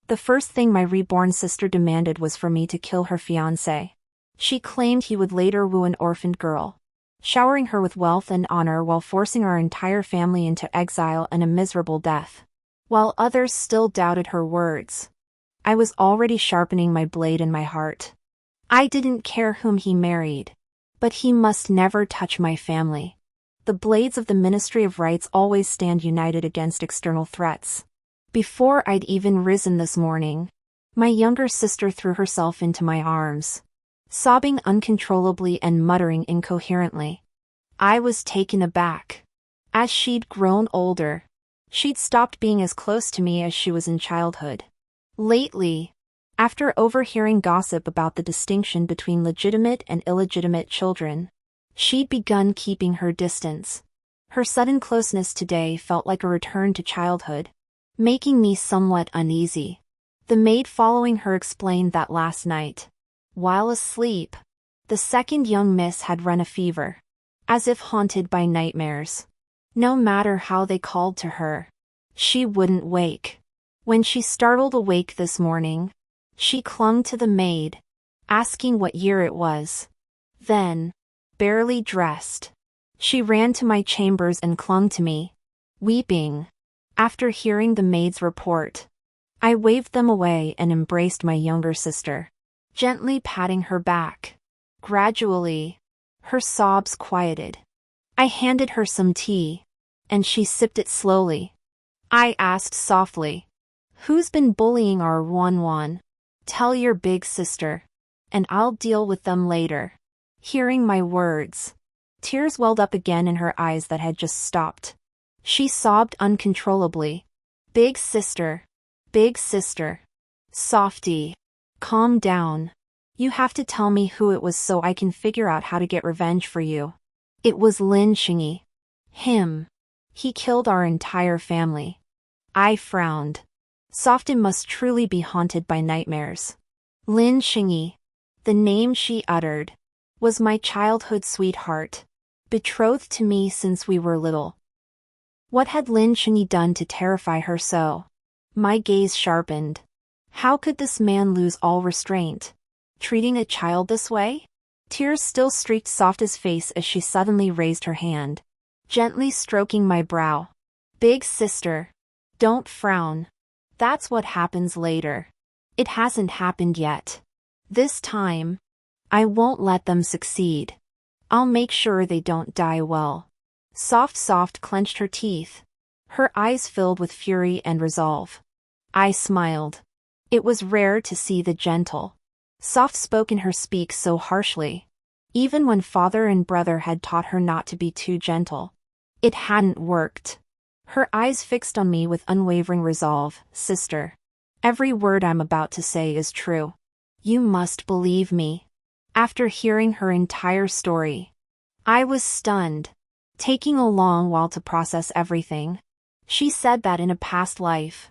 The first thing my reborn sister demanded was for me to kill her fiancé. She claimed he would later woo an orphaned girl, showering her with wealth and honor while forcing our entire family into exile and a miserable death. While others still doubted her words, I was already sharpening my blade in my heart. I didn't care whom he married, but he must never touch my family. The blades of the Ministry of Rights always stand united against external threats. Before I'd even risen this morning, my younger sister threw herself into my arms, sobbing uncontrollably and muttering incoherently. I was taken aback. As she'd grown older, she'd stopped being as close to me as she was in childhood. Lately, after overhearing gossip about the distinction between legitimate and illegitimate children, she'd begun keeping her distance. Her sudden closeness today felt like a return to childhood, making me somewhat uneasy. The maid following her explained that last night, while asleep, the second young miss had run a fever, as if haunted by nightmares. No matter how they called to her, she wouldn't wake. When she startled awake this morning, she clung to the maid, asking what year it was. Then, barely dressed, she ran to my chambers and clung to me, weeping. After hearing the maid's report, I waved them away and embraced my younger sister, gently patting her back. Gradually, her sobs quieted. I handed her some tea, and she sipped it slowly. I asked softly, "Who's been bullying our Wan? Tell your big sister, and I'll deal with them later." Hearing my words, tears welled up again in her eyes that had just stopped. She sobbed uncontrollably. Big sister, softy, calm down. You have to tell me who it was so I can figure out how to get revenge for you." "It was She. Him. He killed our entire family." I frowned. Softy must truly be haunted by nightmares. She, the name she uttered, was my childhood sweetheart, betrothed to me since we were little. What had She done to terrify her so? My gaze sharpened. How could this man lose all restraint, treating a child this way? Tears still streaked Softy's face as she suddenly raised her hand, gently stroking my brow. "Big sister, don't frown. That's what happens later. It hasn't happened yet. This time, I won't let them succeed. I'll make sure they don't die well." Soft clenched her teeth, her eyes filled with fury and resolve. I smiled. It was rare to see the gentle, soft-spoken her speak so harshly, even when father and brother had taught her not to be too gentle. It hadn't worked. Her eyes fixed on me with unwavering resolve. "Sister, every word I'm about to say is true. You must believe me." After hearing her entire story, I was stunned, taking a long while to process everything. She said that in a past life,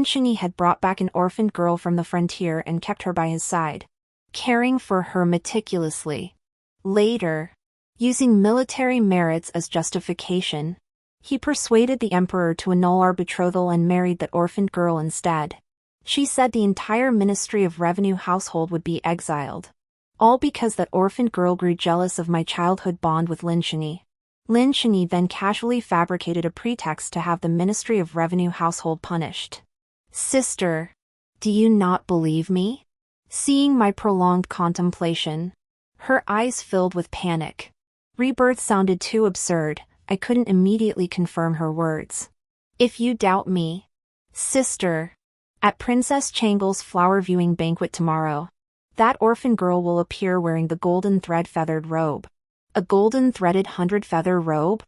She had brought back an orphaned girl from the frontier and kept her by his side, caring for her meticulously. Later, using military merits as justification, he persuaded the emperor to annul our betrothal and married that orphaned girl instead. She said the entire Ministry of Revenue household would be exiled, all because that orphaned girl grew jealous of my childhood bond with She. She then casually fabricated a pretext to have the Ministry of Revenue household punished. "Sister, do you not believe me?" Seeing my prolonged contemplation, her eyes filled with panic. Rebirth sounded too absurd. I couldn't immediately confirm her words. "If you doubt me, sister, at Princess Changle's flower viewing banquet tomorrow, that orphan girl will appear wearing the golden thread-feathered robe." A golden threaded 100-feather robe?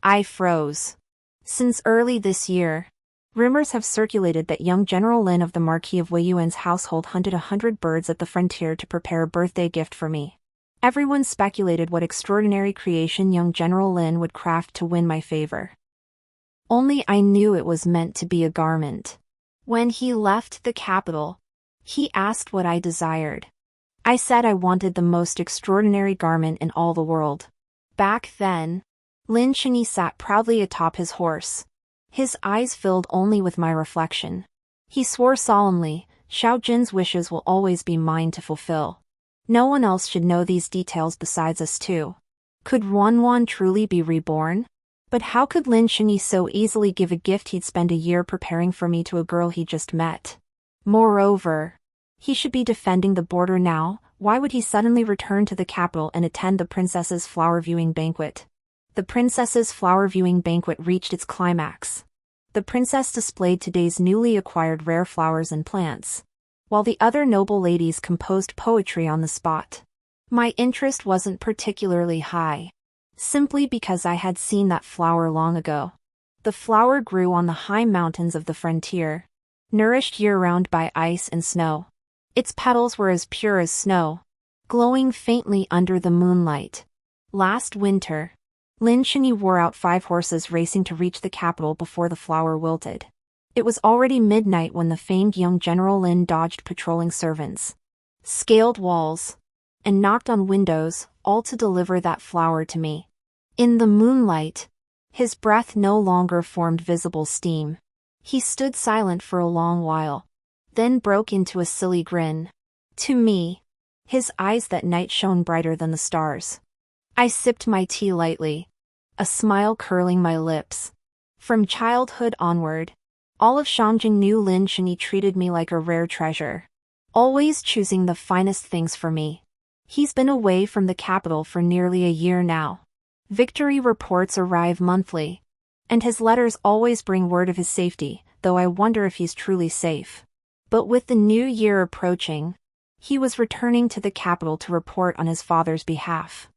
I froze. Since early this year, rumors have circulated that young General Lin of the Marquis of Weiyuan's household hunted 100 birds at the frontier to prepare a birthday gift for me. Everyone speculated what extraordinary creation young General Lin would craft to win my favor. Only I knew it was meant to be a garment. When he left the capital, he asked what I desired. I said I wanted the most extraordinary garment in all the world. Back then, She sat proudly atop his horse, his eyes filled only with my reflection. He swore solemnly, Xiao Jin's wishes will always be mine to fulfill. No one else should know these details besides us two. Could Ruanruan truly be reborn? But how could Lin Xingyi so easily give a gift he'd spend a year preparing for me to a girl he just met? Moreover, he should be defending the border now. Why would he suddenly return to the capital and attend the princess's flower viewing banquet? The princess's flower viewing banquet reached its climax. The princess displayed today's newly acquired rare flowers and plants, while the other noble ladies composed poetry on the spot. My interest wasn't particularly high, simply because I had seen that flower long ago. The flower grew on the high mountains of the frontier, nourished year-round by ice and snow. Its petals were as pure as snow, glowing faintly under the moonlight. Last winter, Lin Xingyi wore out 5 horses racing to reach the capital before the flower wilted. It was already midnight when the famed young General Lin dodged patrolling servants, scaled walls, and knocked on windows, all to deliver that flower to me. In the moonlight, his breath no longer formed visible steam. He stood silent for a long while, then broke into a silly grin. To me, his eyes that night shone brighter than the stars. I sipped my tea lightly, a smile curling my lips. From childhood onward, all of Shangjing knew Lin Xingyi treated me like a rare treasure, always choosing the finest things for me. He's been away from the capital for nearly a year now. Victory reports arrive monthly, and his letters always bring word of his safety, though I wonder if he's truly safe. But with the new year approaching, he was returning to the capital to report on his father's behalf.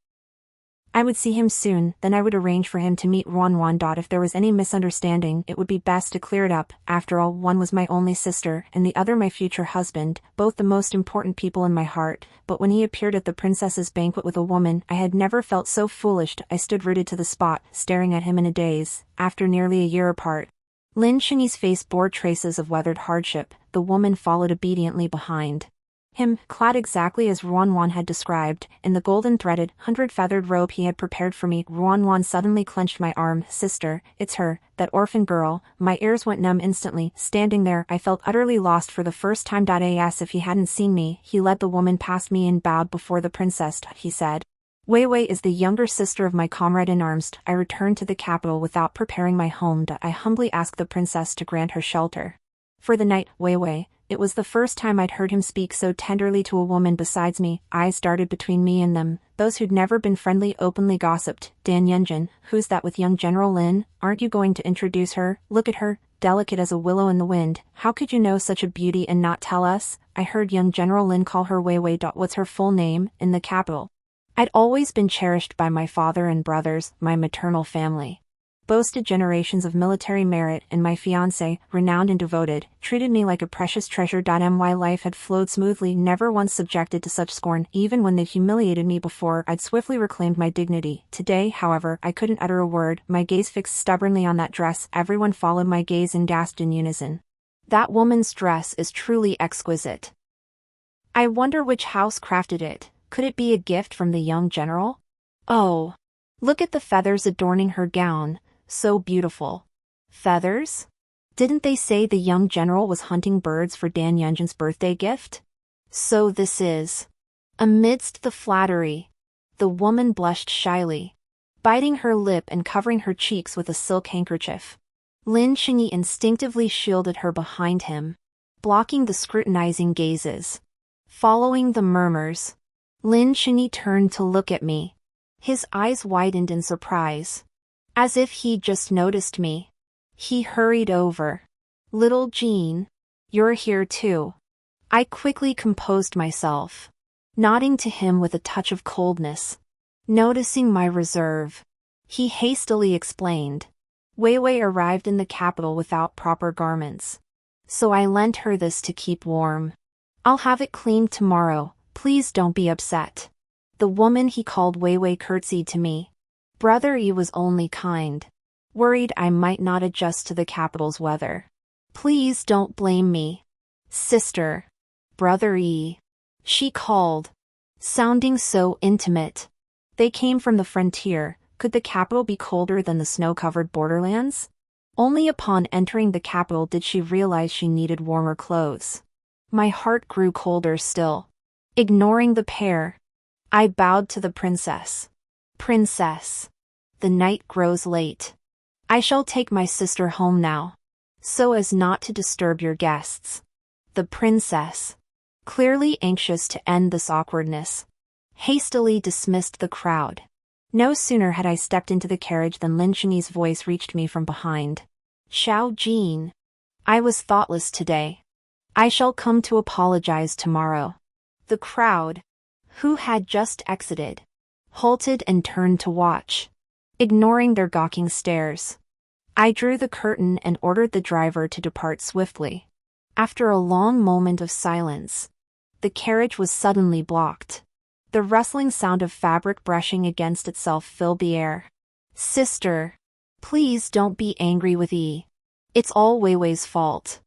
I would see him soon, then I would arrange for him to meet Ruanruan. If there was any misunderstanding, it would be best to clear it up. After all, one was my only sister, and the other my future husband, both the most important people in my heart. But when he appeared at the princess's banquet with a woman, I had never felt so foolish. I stood rooted to the spot, staring at him in a daze. After nearly a year apart, Lin Xingyi's face bore traces of weathered hardship. The woman followed obediently behind him, clad exactly as Ruanruan had described, in the golden-threaded, 100-feathered robe he had prepared for me. Ruanruan suddenly clenched my arm. Sister, it's her, that orphan girl. My ears went numb instantly. Standing there, I felt utterly lost for the first time. As if he hadn't seen me, he led the woman past me and bowed before the princess. He said, Wei Wei is the younger sister of my comrade in arms. I returned to the capital without preparing my home. I humbly asked the princess to grant her shelter for the night. Wei Wei. It was the first time I'd heard him speak so tenderly to a woman besides me. Eyes darted between me and them. Those who'd never been friendly openly gossiped. Dan Yunjin, who's that with young General Lin? Aren't you going to introduce her? Look at her, delicate as a willow in the wind. How could you know such a beauty and not tell us? I heard young General Lin call her Wei Wei. What's her full name, in the capital? I'd always been cherished by my father and brothers, my maternal family. Boasted generations of military merit, and my fiancé, renowned and devoted, treated me like a precious treasure. My life had flowed smoothly, never once subjected to such scorn. Even when they'd humiliated me before, I'd swiftly reclaimed my dignity. Today, however, I couldn't utter a word, my gaze fixed stubbornly on that dress. Everyone followed my gaze and gasped in unison. That woman's dress is truly exquisite. I wonder which house crafted it. Could it be a gift from the young general? Oh, look at the feathers adorning her gown. So beautiful. Feathers? Didn't they say the young general was hunting birds for Dan Yunjin's birthday gift? So this is. Amidst the flattery, the woman blushed shyly, biting her lip and covering her cheeks with a silk handkerchief. Lin Xingyi instinctively shielded her behind him, blocking the scrutinizing gazes. Following the murmurs, Lin Xingyi turned to look at me. His eyes widened in surprise, as if he'd just noticed me. He hurried over. Little Jean, you're here too. I quickly composed myself, nodding to him with a touch of coldness. Noticing my reserve, he hastily explained. Wei Wei arrived in the capital without proper garments, so I lent her this to keep warm. I'll have it cleaned tomorrow, please don't be upset. The woman he called Wei Wei curtsied to me. Brother Yi was only kind, worried I might not adjust to the capital's weather. Please don't blame me. Sister. Brother Yi. She called, sounding so intimate. They came from the frontier. Could the capital be colder than the snow-covered borderlands? Only upon entering the capital did she realize she needed warmer clothes. My heart grew colder still. Ignoring the pair, I bowed to the princess. Princess, the night grows late. I shall take my sister home now, so as not to disturb your guests. The princess, clearly anxious to end this awkwardness, hastily dismissed the crowd. No sooner had I stepped into the carriage than Lin Xingyi's voice reached me from behind. Xiao Jin, I was thoughtless today. I shall come to apologize tomorrow. The crowd, who had just exited, halted and turned to watch, ignoring their gawking stares. I drew the curtain and ordered the driver to depart swiftly. After a long moment of silence, the carriage was suddenly blocked. The rustling sound of fabric brushing against itself filled the air. Sister, please don't be angry with E. It's all Wei Wei's fault.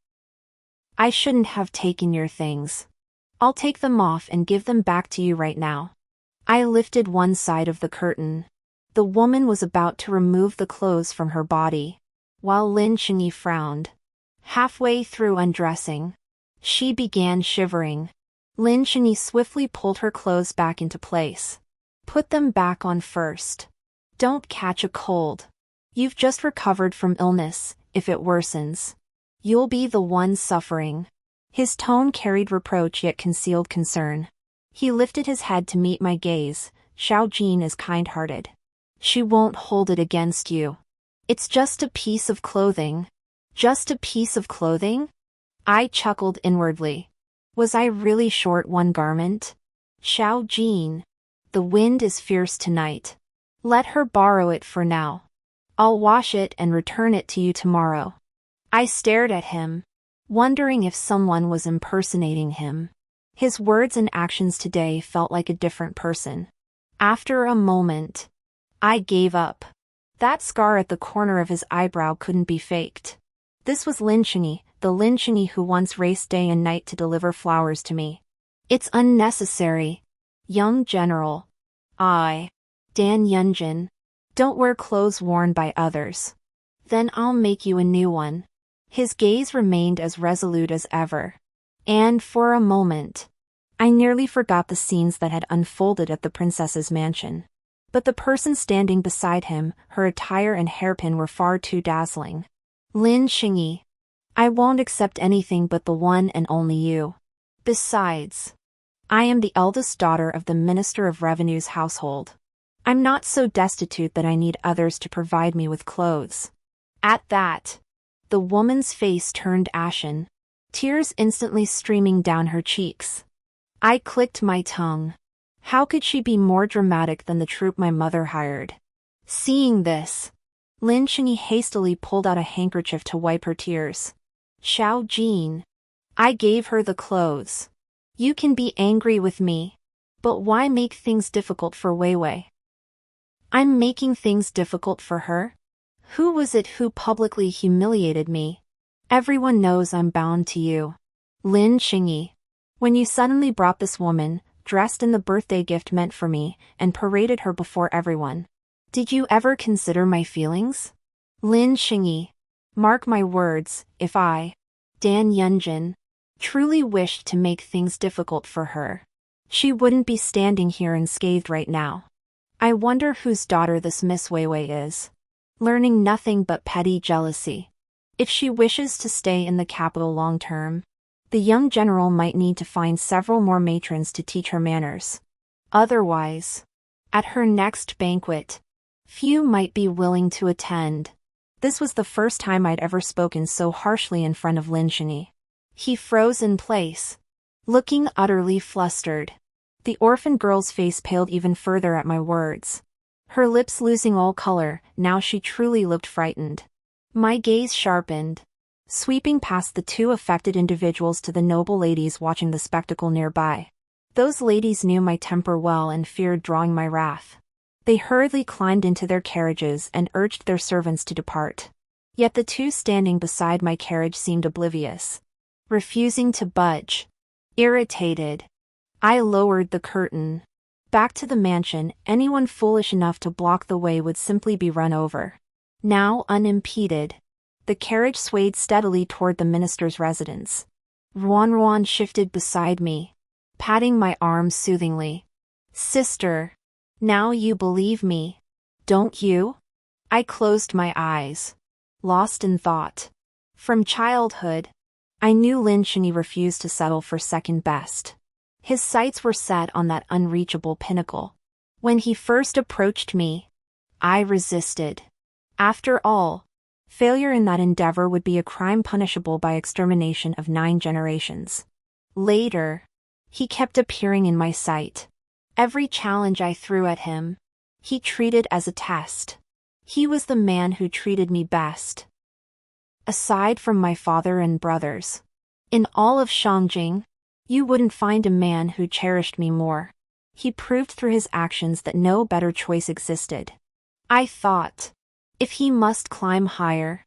I shouldn't have taken your things. I'll take them off and give them back to you right now. I lifted one side of the curtain. The woman was about to remove the clothes from her body, while Lin Xingyi frowned. Halfway through undressing, she began shivering. Lin Xingyi swiftly pulled her clothes back into place. Put them back on first. Don't catch a cold. You've just recovered from illness. If it worsens, you'll be the one suffering. His tone carried reproach yet concealed concern. He lifted his head to meet my gaze. Xiao Jin is kind-hearted. She won't hold it against you. It's just a piece of clothing. Just a piece of clothing? I chuckled inwardly. Was I really short one garment? Xiao Jin, the wind is fierce tonight. Let her borrow it for now. I'll wash it and return it to you tomorrow. I stared at him, wondering if someone was impersonating him. His words and actions today felt like a different person. After a moment, I gave up. That scar at the corner of his eyebrow couldn't be faked. This was Lin Xingyi, the Lin Xingyi who once raced day and night to deliver flowers to me. It's unnecessary. Young General. Dan Yunjin. Don't wear clothes worn by others. Then I'll make you a new one. His gaze remained as resolute as ever. And for a moment, I nearly forgot the scenes that had unfolded at the princess's mansion. But the person standing beside him, her attire and hairpin were far too dazzling. Lin Xingyi. I won't accept anything but the one and only you. Besides, I am the eldest daughter of the Minister of Revenue's household. I'm not so destitute that I need others to provide me with clothes. At that, the woman's face turned ashen, tears instantly streaming down her cheeks. I clicked my tongue. How could she be more dramatic than the troupe my mother hired? Seeing this, Lin Xingyi hastily pulled out a handkerchief to wipe her tears. Xiao Jin. I gave her the clothes. You can be angry with me, but why make things difficult for Wei Wei? I'm making things difficult for her? Who was it who publicly humiliated me? Everyone knows I'm bound to you. Lin Xingyi. When you suddenly brought this woman, dressed in the birthday gift meant for me, and paraded her before everyone, did you ever consider my feelings? Lin Xingyi. Mark my words, if I, Dan Yunjin, truly wished to make things difficult for her, she wouldn't be standing here unscathed right now. I wonder whose daughter this Miss Wei Wei is. Learning nothing but petty jealousy. If she wishes to stay in the capital long term, the young general might need to find several more matrons to teach her manners. Otherwise, at her next banquet, few might be willing to attend. This was the first time I'd ever spoken so harshly in front of Lin Xingyi. He froze in place, looking utterly flustered. The orphan girl's face paled even further at my words. Her lips losing all color, now she truly looked frightened. My gaze sharpened, sweeping past the two affected individuals to the noble ladies watching the spectacle nearby. Those ladies knew my temper well and feared drawing my wrath. They hurriedly climbed into their carriages and urged their servants to depart. Yet the two standing beside my carriage seemed oblivious, refusing to budge. Irritated, I lowered the curtain. Back to the mansion, anyone foolish enough to block the way would simply be run over. Now unimpeded, The carriage swayed steadily toward the minister's residence. Ruan shifted beside me, patting my arm soothingly. Sister, now you believe me, don't you? I closed my eyes, lost in thought. From childhood, I knew Lin-Shinyi refused to settle for second best. His sights were set on that unreachable pinnacle. When he first approached me, I resisted. After all, failure in that endeavor would be a crime punishable by extermination of 9 generations. Later, he kept appearing in my sight. Every challenge I threw at him, he treated as a test. He was the man who treated me best. Aside from my father and brothers, in all of Shangjing, you wouldn't find a man who cherished me more. He proved through his actions that no better choice existed. I thought, if he must climb higher,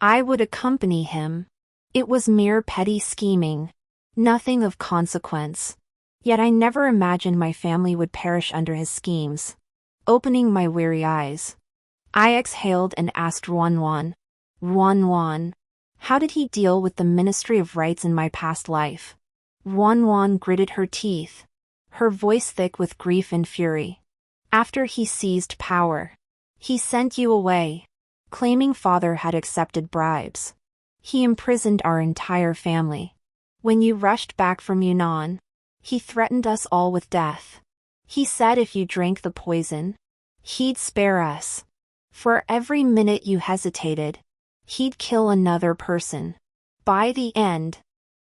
I would accompany him. It was mere petty scheming, nothing of consequence. Yet I never imagined my family would perish under his schemes. Opening my weary eyes, I exhaled and asked Ruan, how did he deal with the Ministry of Rights in my past life? Ruan gritted her teeth, her voice thick with grief and fury. After he seized power, he sent you away, claiming father had accepted bribes. He imprisoned our entire family. When you rushed back from Yunnan, he threatened us all with death. He said if you drank the poison, he'd spare us. For every minute you hesitated, he'd kill another person. By the end,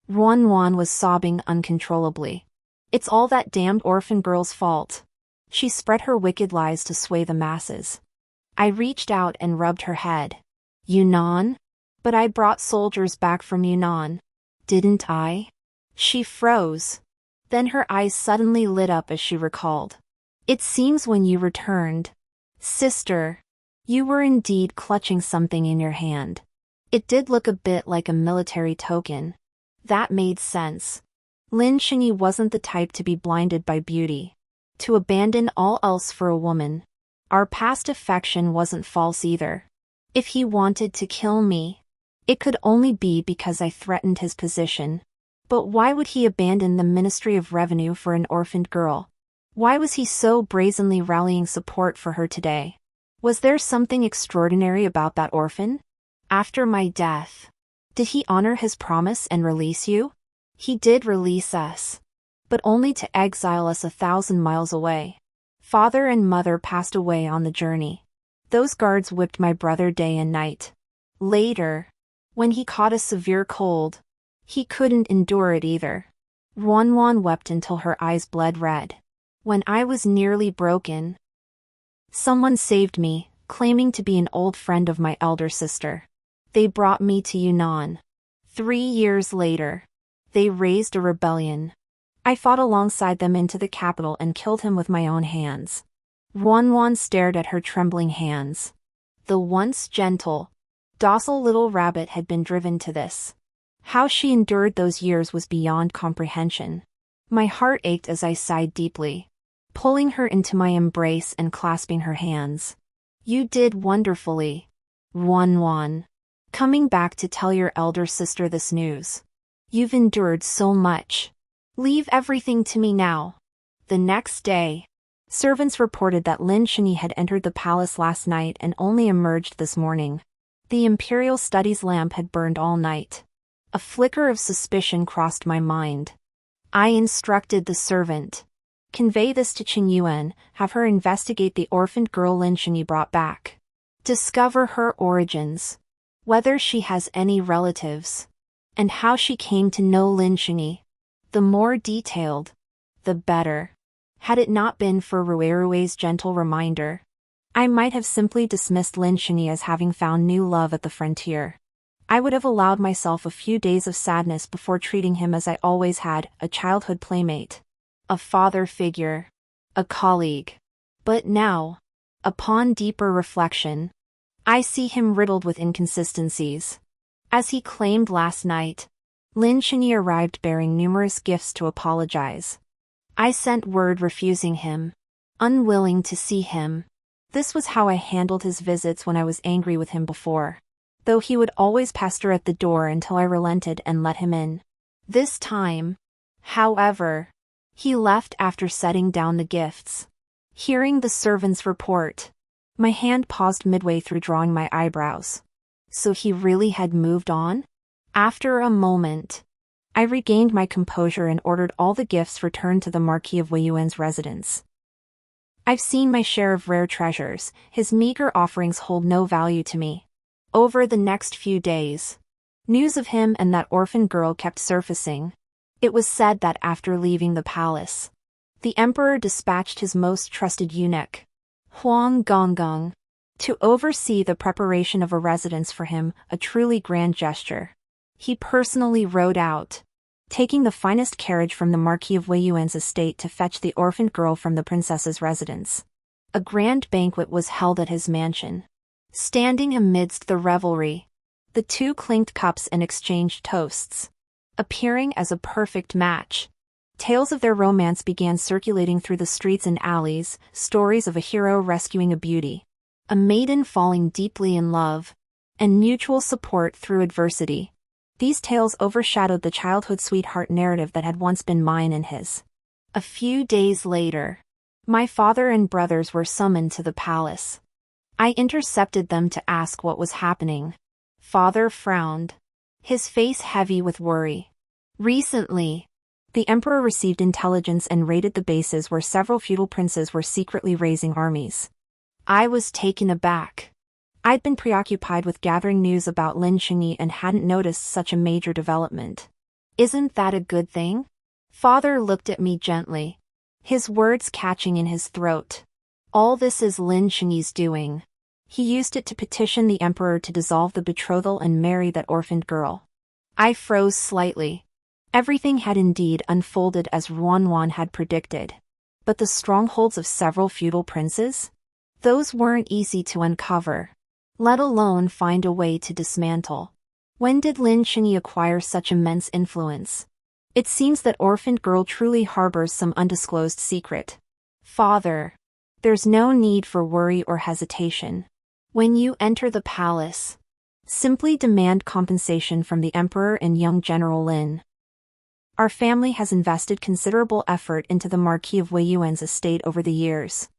Ruan was sobbing uncontrollably. It's all that damned orphan girl's fault. She spread her wicked lies to sway the masses. I reached out and rubbed her head. Yunnan? But I brought soldiers back from Yunnan, didn't I? She froze. Then her eyes suddenly lit up as she recalled. It seems when you returned, sister, you were indeed clutching something in your hand. It did look a bit like a military token. That made sense. Lin-Shinyi wasn't the type to be blinded by beauty, to abandon all else for a woman. Our past affection wasn't false either. If he wanted to kill me, it could only be because I threatened his position. But why would he abandon the Ministry of Revenue for an orphaned girl? Why was he so brazenly rallying support for her today? Was there something extraordinary about that orphan? After my death, did he honor his promise and release you? He did release us, but only to exile us 1,000 miles away. Father and mother passed away on the journey. Those guards whipped my brother day and night. Later, when he caught a severe cold, he couldn't endure it either. Ruan wept until her eyes bled red. When I was nearly broken, someone saved me, claiming to be an old friend of my elder sister. They brought me to Yunnan. 3 years later, they raised a rebellion. I fought alongside them into the capital and killed him with my own hands. Ruan stared at her trembling hands. The once gentle, docile little rabbit had been driven to this. How she endured those years was beyond comprehension. My heart ached as I sighed deeply, pulling her into my embrace and clasping her hands. You did wonderfully, Ruan. Coming back to tell your elder sister this news. You've endured so much. Leave everything to me now. The next day, servants reported that Lin-Shinyi had entered the palace last night and only emerged this morning. The Imperial Studies lamp had burned all night. A flicker of suspicion crossed my mind. I instructed the servant. Convey this to Qingyuan, have her investigate the orphaned girl Lin-Shinyi brought back. Discover her origins, whether she has any relatives, and how she came to know Lin-Shinyi. The more detailed, the better. Had it not been for Ruerue's gentle reminder, I might have simply dismissed Lin-Shinyi as having found new love at the frontier. I would have allowed myself a few days of sadness before treating him as I always had, a childhood playmate, a father figure, a colleague. But now, upon deeper reflection, I see him riddled with inconsistencies. As he claimed last night, Lin-Shinyi arrived bearing numerous gifts to apologize. I sent word refusing him, unwilling to see him. This was how I handled his visits when I was angry with him before. though he would always pester at the door until I relented and let him in. This time, however, he left after setting down the gifts. Hearing the servant's report, my hand paused midway through drawing my eyebrows. So he really had moved on? After a moment, I regained my composure and ordered all the gifts returned to the Marquis of Wei-Yuan's residence. I've seen my share of rare treasures, his meager offerings hold no value to me. Over the next few days, news of him and that orphan girl kept surfacing. It was said that after leaving the palace, the emperor dispatched his most trusted eunuch, Huang Gonggong, to oversee the preparation of a residence for him, a truly grand gesture. He personally rode out, taking the finest carriage from the Marquis of Wei-Yuan's estate to fetch the orphaned girl from the princess's residence. A grand banquet was held at his mansion. Standing amidst the revelry, the two clinked cups and exchanged toasts. Appearing as a perfect match, tales of their romance began circulating through the streets and alleys, stories of a hero rescuing a beauty, a maiden falling deeply in love, and mutual support through adversity. These tales overshadowed the childhood sweetheart narrative that had once been mine and his. A few days later, my father and brothers were summoned to the palace. I intercepted them to ask what was happening. Father frowned, his face heavy with worry. Recently, the emperor received intelligence and raided the bases where several feudal princes were secretly raising armies. I was taken aback. I'd been preoccupied with gathering news about Lin Xingyi and hadn't noticed such a major development. Isn't that a good thing? Father looked at me gently, his words catching in his throat. All this is Lin Xingyi's doing. He used it to petition the emperor to dissolve the betrothal and marry that orphaned girl. I froze slightly. Everything had indeed unfolded as Ruan had predicted. But the strongholds of several feudal princes? Those weren't easy to uncover, let alone find a way to dismantle. When did Lin Xingyi acquire such immense influence? It seems that orphaned girl truly harbors some undisclosed secret. Father, there's no need for worry or hesitation. When you enter the palace, simply demand compensation from the emperor and young General Lin. Our family has invested considerable effort into the Marquis of Wei-Yuan's estate over the years.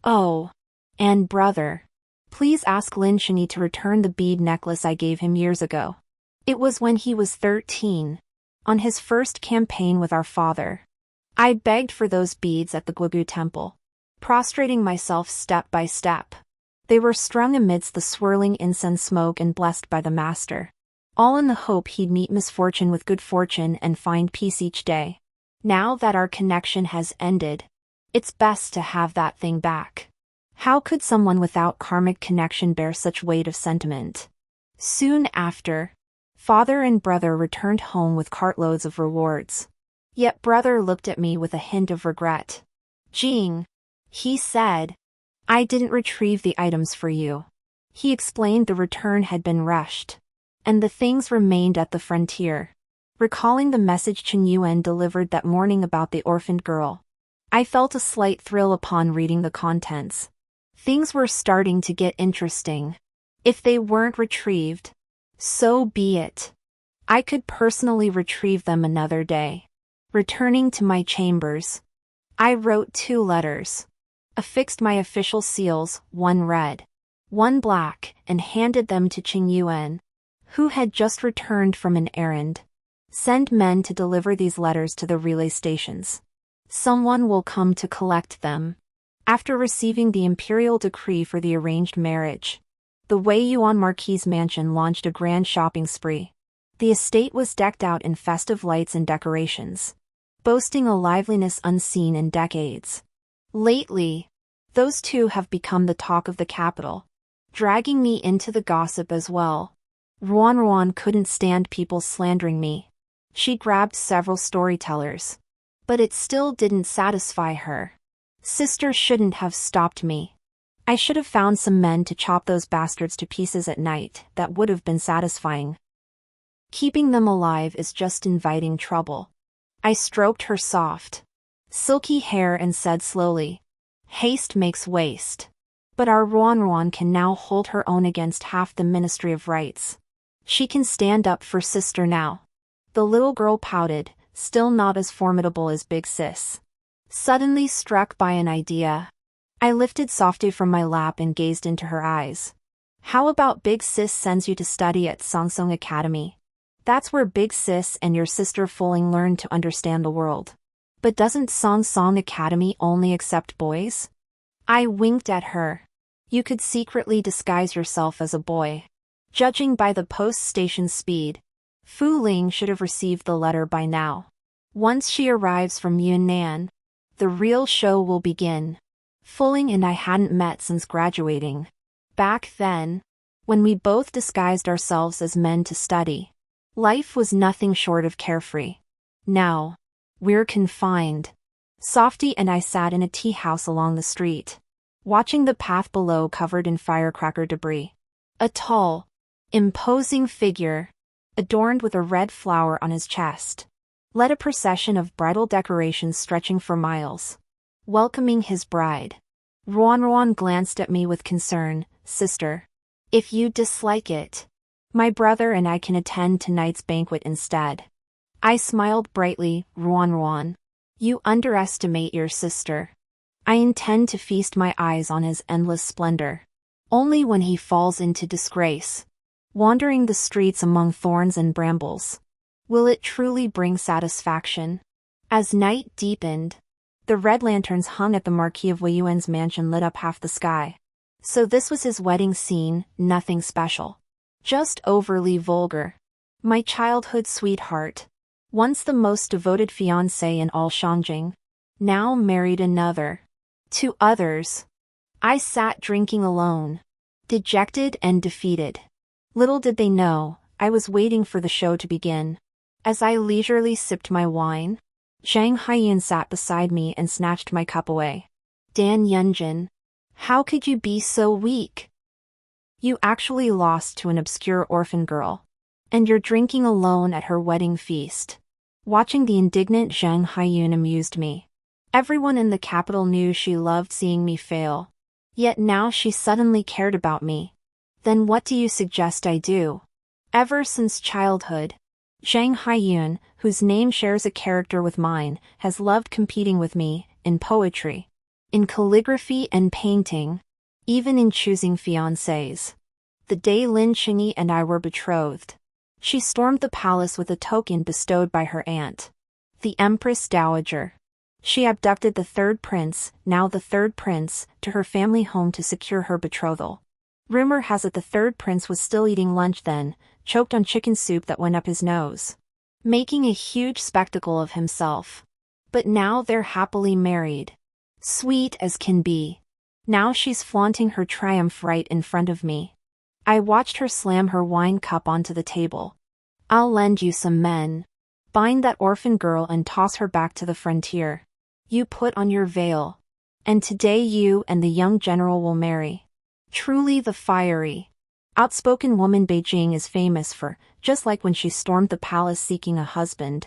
Oh, and brother, please ask Lin Xingyi to return the bead necklace I gave him years ago. It was when he was 13, on his first campaign with our father. I begged for those beads at the Guogu temple, prostrating myself step by step. They were strung amidst the swirling incense smoke and blessed by the master, all in the hope he'd meet misfortune with good fortune and find peace each day. Now that our connection has ended, it's best to have that thing back. How could someone without karmic connection bear such weight of sentiment? Soon after, father and brother returned home with cartloads of rewards. Yet brother looked at me with a hint of regret. Jing, he said, I didn't retrieve the items for you. He explained the return had been rushed, and the things remained at the frontier. Recalling the message Chen Yuan delivered that morning about the orphaned girl, I felt a slight thrill upon reading the contents. Things were starting to get interesting. If they weren't retrieved, so be it. I could personally retrieve them another day. Returning to my chambers, I wrote 2 letters. Affixed my official seals, one red, one black, and handed them to Qing Yuan, who had just returned from an errand. Send men to deliver these letters to the relay stations. Someone will come to collect them. After receiving the imperial decree for the arranged marriage, the Wei Yuan Marquis' mansion launched a grand shopping spree. The estate was decked out in festive lights and decorations, boasting a liveliness unseen in decades. Lately, those two have become the talk of the capital, dragging me into the gossip as well. Ruan couldn't stand people slandering me. She grabbed several storytellers, but it still didn't satisfy her. Sister shouldn't have stopped me. I should have found some men to chop those bastards to pieces at night. That would have been satisfying. Keeping them alive is just inviting trouble. I stroked her soft, silky hair and said slowly, haste makes waste. But our Ruan can now hold her own against half the Ministry of Rights. She can stand up for sister now. The little girl pouted, still not as formidable as Big Sis. Suddenly struck by an idea, I lifted Softy from my lap and gazed into her eyes. How about Big Sis sends you to study at Songsong Academy? That's where Big Sis and your sister Fuling learn to understand the world. But doesn't Songsong Academy only accept boys? I winked at her. You could secretly disguise yourself as a boy. Judging by the post station's speed, Fu Ling should have received the letter by now. Once she arrives from Yunnan, the real show will begin. Fu Ling and I hadn't met since graduating. Back then, when we both disguised ourselves as men to study, life was nothing short of carefree. Now, we're confined. Softy and I sat in a tea house along the street, watching the path below covered in firecracker debris. A tall, imposing figure, adorned with a red flower on his chest, led a procession of bridal decorations stretching for miles, welcoming his bride. Ruan glanced at me with concern. Sister, if you dislike it, my brother and I can attend tonight's banquet instead. I smiled brightly. Ruan, you underestimate your sister. I intend to feast my eyes on his endless splendor. Only when he falls into disgrace, wandering the streets among thorns and brambles, will it truly bring satisfaction. As night deepened, the red lanterns hung at the Marquis of Weiyuan's mansion lit up half the sky. So this was his wedding scene, nothing special. Just overly vulgar. My childhood sweetheart, once the most devoted fiancé in all Shangjing, now married another. To others. I sat drinking alone, dejected and defeated. Little did they know, I was waiting for the show to begin. As I leisurely sipped my wine, Zhang Haiyun sat beside me and snatched my cup away. Dan Yunjin, how could you be so weak? You actually lost to an obscure orphan girl. And you're drinking alone at her wedding feast. Watching the indignant Zhang Haiyun amused me. Everyone in the capital knew she loved seeing me fail. Yet now she suddenly cared about me. Then what do you suggest I do? Ever since childhood, Zhang Haiyun, whose name shares a character with mine, has loved competing with me, in poetry, in calligraphy and painting, even in choosing fiancés. The day Lin Xingyi and I were betrothed, she stormed the palace with a token bestowed by her aunt, the Empress Dowager. She abducted the third prince, now the third prince, to her family home to secure her betrothal. Rumor has it the third prince was still eating lunch then, choked on chicken soup that went up his nose, making a huge spectacle of himself. But now they're happily married. Sweet as can be. Now she's flaunting her triumph right in front of me. I watched her slam her wine cup onto the table. I'll lend you some men. Bind that orphan girl and toss her back to the frontier. You put on your veil. And today you and the young general will marry. Truly the fiery, outspoken woman Beijing is famous for, just like when she stormed the palace seeking a husband.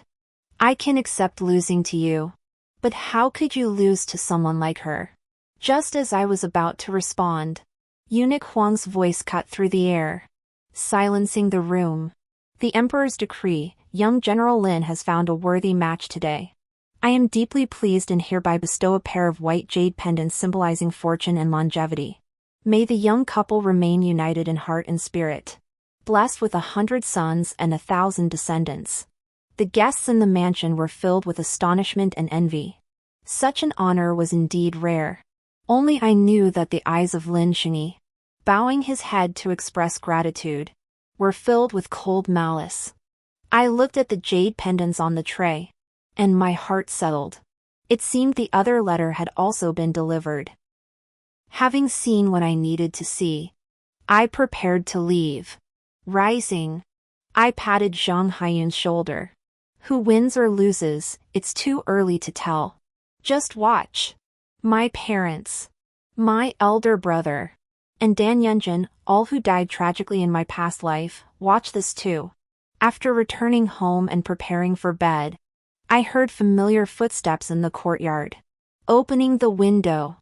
I can accept losing to you. But how could you lose to someone like her? Just as I was about to respond, Eunuch Huang's voice cut through the air, silencing the room. The Emperor's decree, young General Lin has found a worthy match today. I am deeply pleased and hereby bestow a pair of white jade pendants symbolizing fortune and longevity. May the young couple remain united in heart and spirit, blessed with 100 sons and 1,000 descendants. The guests in the mansion were filled with astonishment and envy. Such an honor was indeed rare. Only I knew that the eyes of Lin Xingyi, bowing his head to express gratitude, were filled with cold malice. I looked at the jade pendants on the tray, and my heart settled. It seemed the other letter had also been delivered. Having seen what I needed to see, I prepared to leave. Rising, I patted Zhang Haiyun's shoulder. Who wins or loses, it's too early to tell. Just watch. My parents, my elder brother, and Dan Yunjin, all who died tragically in my past life, watch this too. After returning home and preparing for bed, I heard familiar footsteps in the courtyard. Opening the window,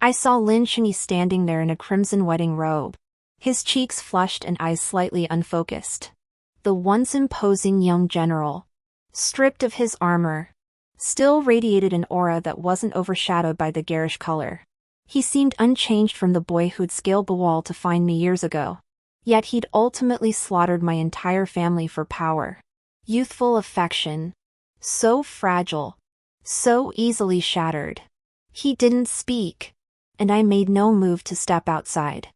I saw Lin Xingyi standing there in a crimson wedding robe, his cheeks flushed and eyes slightly unfocused. The once imposing young general, stripped of his armor, still radiated an aura that wasn't overshadowed by the garish color. He seemed unchanged from the boy who'd scaled the wall to find me years ago. Yet he'd ultimately slaughtered my entire family for power. Youthful affection. So fragile. So easily shattered. He didn't speak, and I made no move to step outside.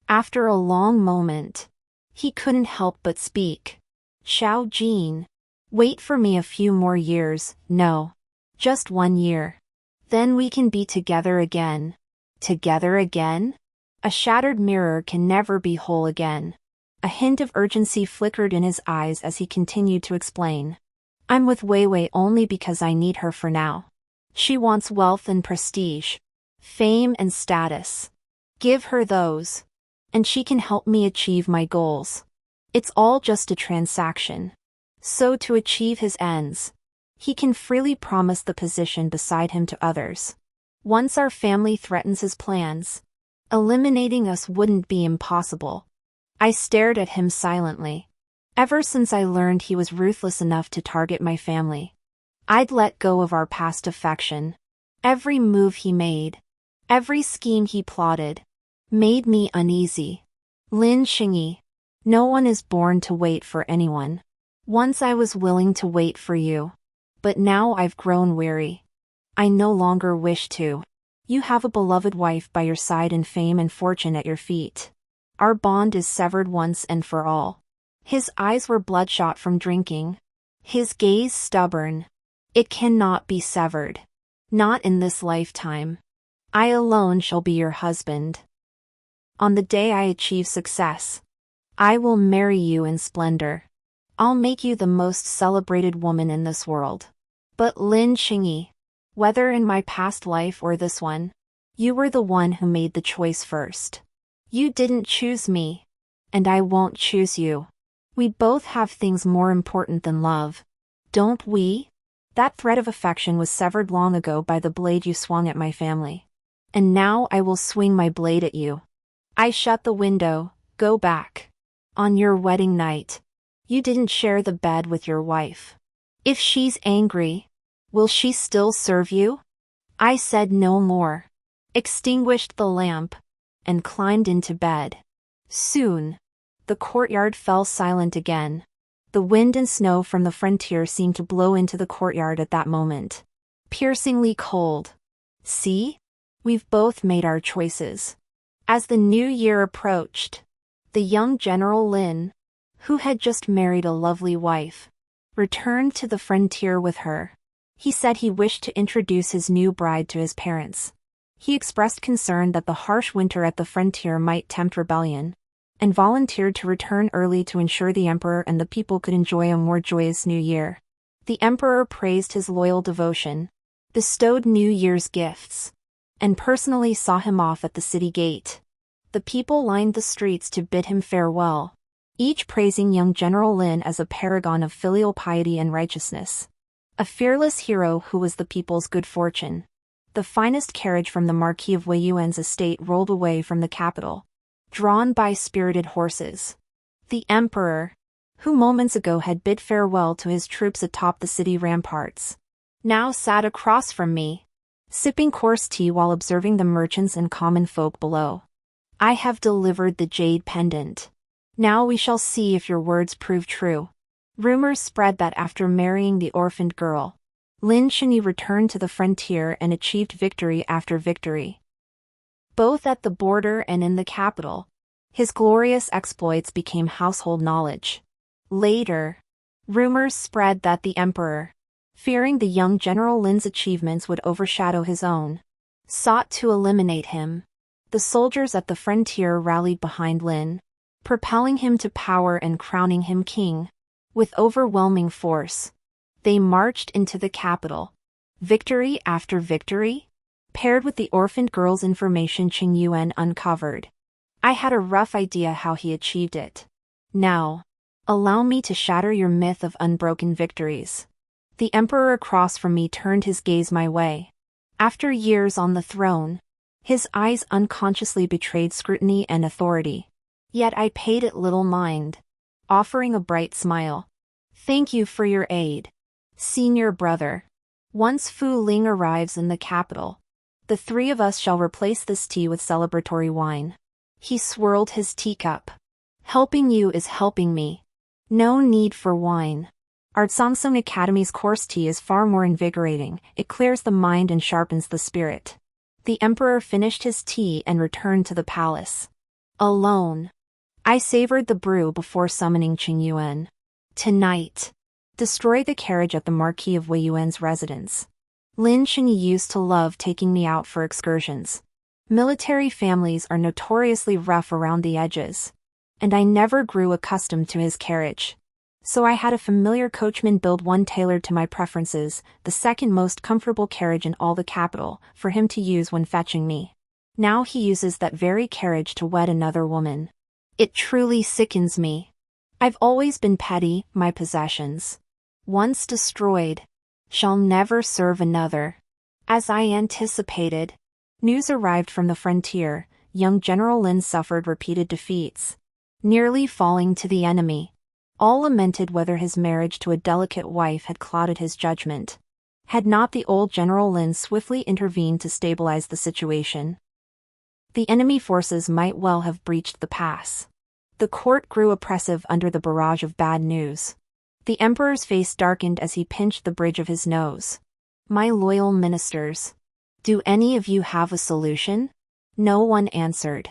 After a long moment, he couldn't help but speak. Xiao Jin. Wait for me a few more years, no. Just 1 year. Then we can be together again. Together again? A shattered mirror can never be whole again. A hint of urgency flickered in his eyes as he continued to explain. I'm with Wei Wei only because I need her for now. She wants wealth and prestige. Fame and status. Give her those. And she can help me achieve my goals. It's all just a transaction. So to achieve his ends, he can freely promise the position beside him to others. Once our family threatens his plans, eliminating us wouldn't be impossible. I stared at him silently. Ever since I learned he was ruthless enough to target my family, I'd let go of our past affection. Every move he made, every scheme he plotted, made me uneasy. Lin Xingyi. No one is born to wait for anyone. Once I was willing to wait for you. But now I've grown weary. I no longer wish to. You have a beloved wife by your side and fame and fortune at your feet. Our bond is severed once and for all. His eyes were bloodshot from drinking. His gaze stubborn. It cannot be severed. Not in this lifetime. I alone shall be your husband. On the day I achieve success, I will marry you in splendor. I'll make you the most celebrated woman in this world. But Lin Xingyi, whether in my past life or this one, you were the one who made the choice first. You didn't choose me, and I won't choose you. We both have things more important than love, don't we? That thread of affection was severed long ago by the blade you swung at my family. And now I will swing my blade at you. I shut the window. Go back. On your wedding night, you didn't share the bed with your wife. If she's angry, will she still serve you? I said no more, extinguished the lamp, and climbed into bed. Soon, the courtyard fell silent again. The wind and snow from the frontier seemed to blow into the courtyard at that moment. Piercingly cold. See? We've both made our choices. As the new year approached, the young General Lin, who had just married a lovely wife, returned to the frontier with her. He said he wished to introduce his new bride to his parents. He expressed concern that the harsh winter at the frontier might tempt rebellion, and volunteered to return early to ensure the emperor and the people could enjoy a more joyous new year. The emperor praised his loyal devotion, bestowed New Year's gifts, and personally saw him off at the city gate. The people lined the streets to bid him farewell, each praising young General Lin as a paragon of filial piety and righteousness. A fearless hero who was the people's good fortune. The finest carriage from the Marquis of Wei Yuan's estate rolled away from the capital, drawn by spirited horses. The emperor, who moments ago had bid farewell to his troops atop the city ramparts, now sat across from me, sipping coarse tea while observing the merchants and common folk below. I have delivered the jade pendant. Now we shall see if your words prove true. Rumors spread that after marrying the orphaned girl, Lin Xingyi returned to the frontier and achieved victory after victory. Both at the border and in the capital, his glorious exploits became household knowledge. Later, rumors spread that the emperor, fearing the young General Lin's achievements would overshadow his own, sought to eliminate him. The soldiers at the frontier rallied behind Lin, propelling him to power and crowning him king. With overwhelming force, they marched into the capital. Victory after victory, paired with the orphaned girl's information Qing Yuan uncovered. I had a rough idea how he achieved it. Now, allow me to shatter your myth of unbroken victories. The emperor across from me turned his gaze my way. After years on the throne, His eyes unconsciously betrayed scrutiny and authority. Yet I paid it little mind, offering a bright smile. Thank you for your aid, senior brother. Once Fu Ling arrives in the capital, the three of us shall replace this tea with celebratory wine. He swirled his teacup. Helping you is helping me. No need for wine. Our Samsung Academy's course tea is far more invigorating. It clears the mind and sharpens the spirit. The emperor finished his tea and returned to the palace. Alone. I savored the brew before summoning Qing Yuan. Tonight. Destroy the carriage at the Marquis of Wei Yuan's residence. Lin Xingyi used to love taking me out for excursions. Military families are notoriously rough around the edges, and I never grew accustomed to his carriage. So I had a familiar coachman build one tailored to my preferences, the second most comfortable carriage in all the capital, for him to use when fetching me. Now he uses that very carriage to wed another woman. It truly sickens me. I've always been petty. My possessions, once destroyed, shall never serve another. As I anticipated, news arrived from the frontier. Young General Lin suffered repeated defeats, nearly falling to the enemy. All lamented whether his marriage to a delicate wife had clouded his judgment. Had not the old General Lin swiftly intervened to stabilize the situation, the enemy forces might well have breached the pass. The court grew oppressive under the barrage of bad news. The emperor's face darkened as he pinched the bridge of his nose. My loyal ministers, do any of you have a solution? No one answered.